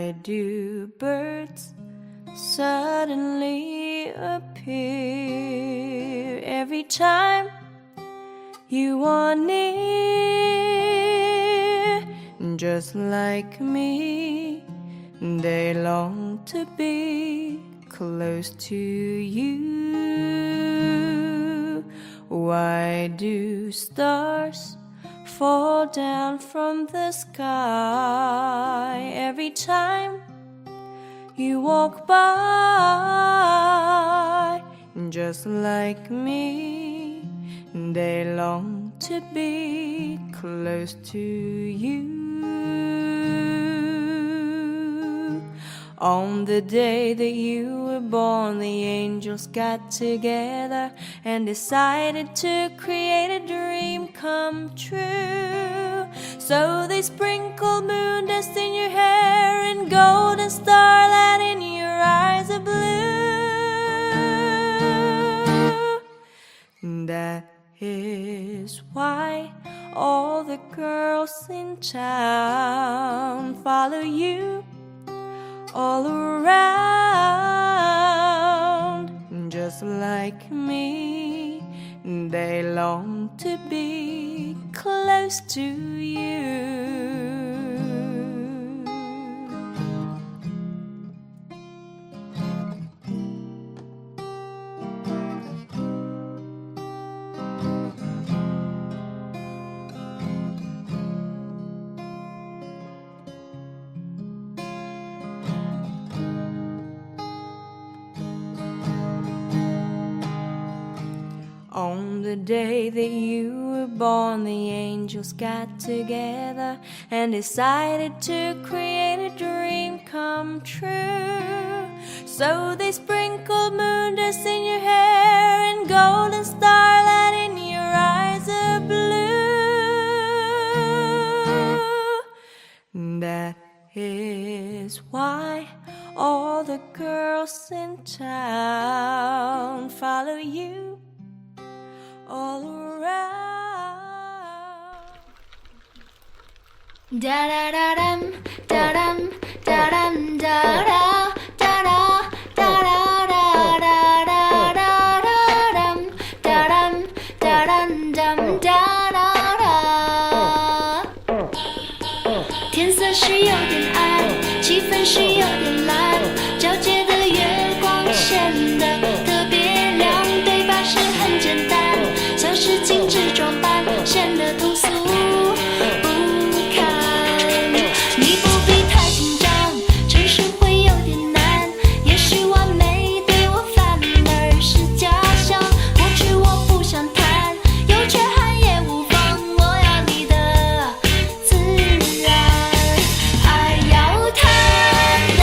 Why do birds suddenly appear every time you are near? Just like me, they long to be close to you. Why do stars fall down from the sky every time you walk by? Just like me, they long to be close to you. On the day that you were born, the angels got together and decided to create a dream come true. So they sprinkled moon dust in your hair and golden starlight in your eyes of blue. That is why all the girls in town follow you all around. Just like me, they long to be close to you. On the day that you were born, the angels got together and decided to create a dream come true. So they sprinkled moon dust in your hair and golden starlight in your eyes of blue. That is why all the girls in town follow you all around. Da da da dum, da dum, da dum, da da, da da, da da da da da da dum, da dum, da dum dum da da da。天色是有点暗，气氛是有点蓝，皎洁的月光显得特别亮，对白是很简单，像是精致装扮，显得通俗不堪。你不必太紧张，诚实会有点难，也许完美对我反而是假象。过去我不想谈，有缺憾也无妨，我要你的自然。爱要谈到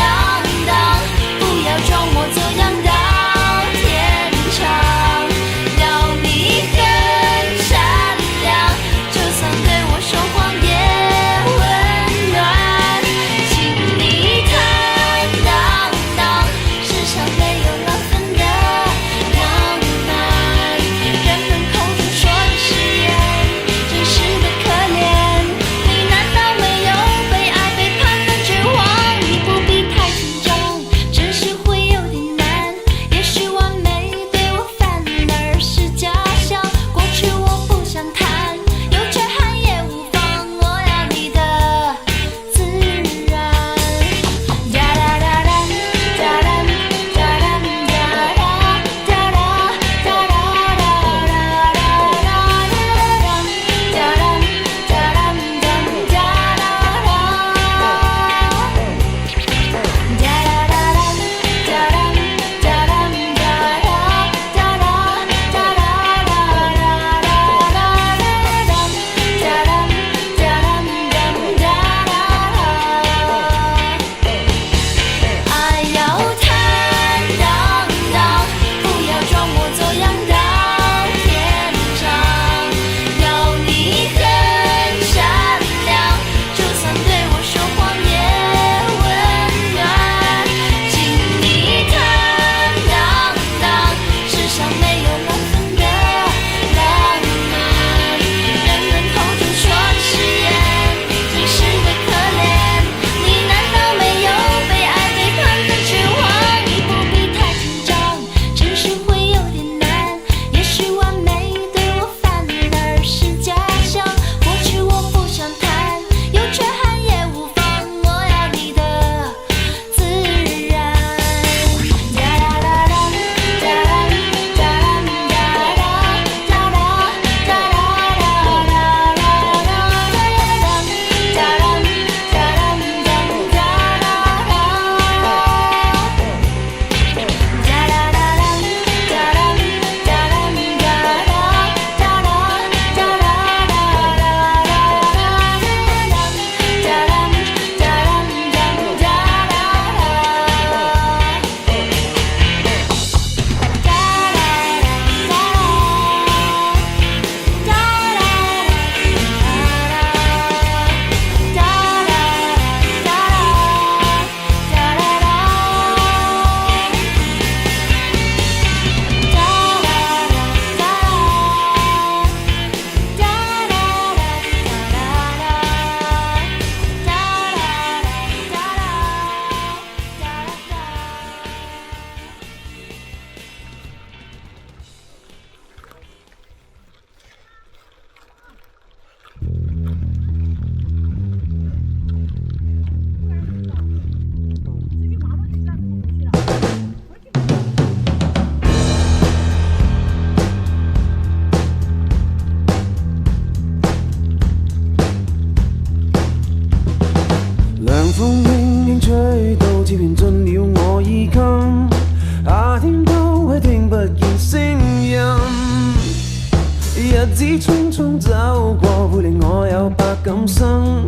今生，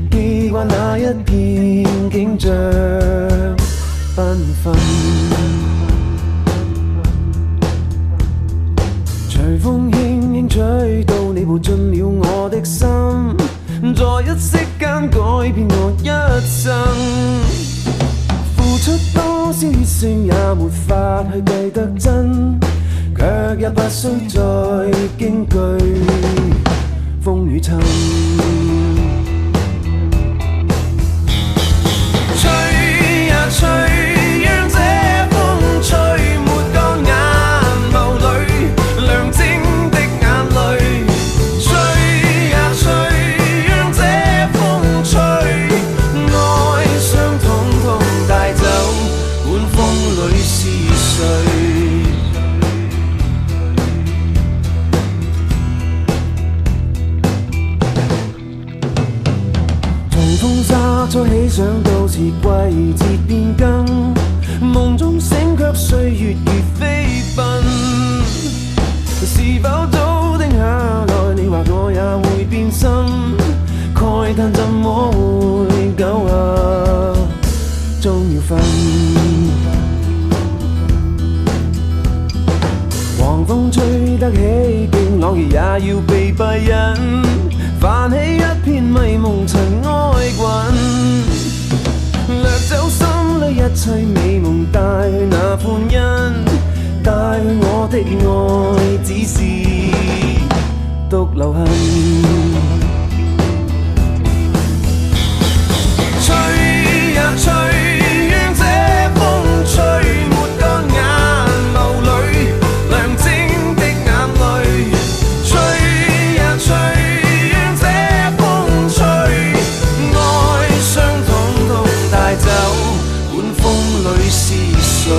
記掛那一片景象繽紛。隨風輕輕吹到，你步進了我的心，在一息間改變我一生。付出多少血性也沒法去計得真，卻也不需再驚懼風雨侵。吹呀吹，讓這風吹沒乾眼眸裏亮晶的眼淚。吹呀吹，讓這風吹，愛傷統統帶走，管風裏是誰。風沙吹起，想到是季節變更，夢中醒卻歲月如飛奔。是否早定下來，你或我也會變心，慨嘆怎麼會久啊，終要分。黃風吹得起勁，朗兒也要被閉忍，泛起一片迷蒙塵埃滾，掠走心裏一切美夢，帶去那歡欣，帶去我的愛，只是獨留痕。吹呀吹，讓這風吹沒乾眼眸裏亮晶的眼淚。吹呀吹，讓這風吹，愛傷統統帶走，管風裏是誰。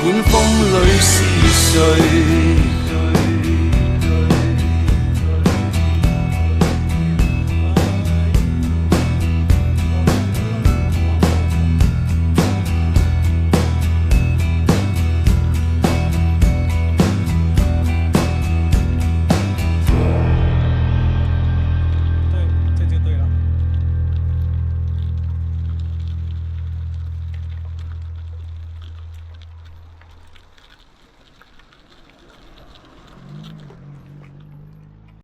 管風裏是誰？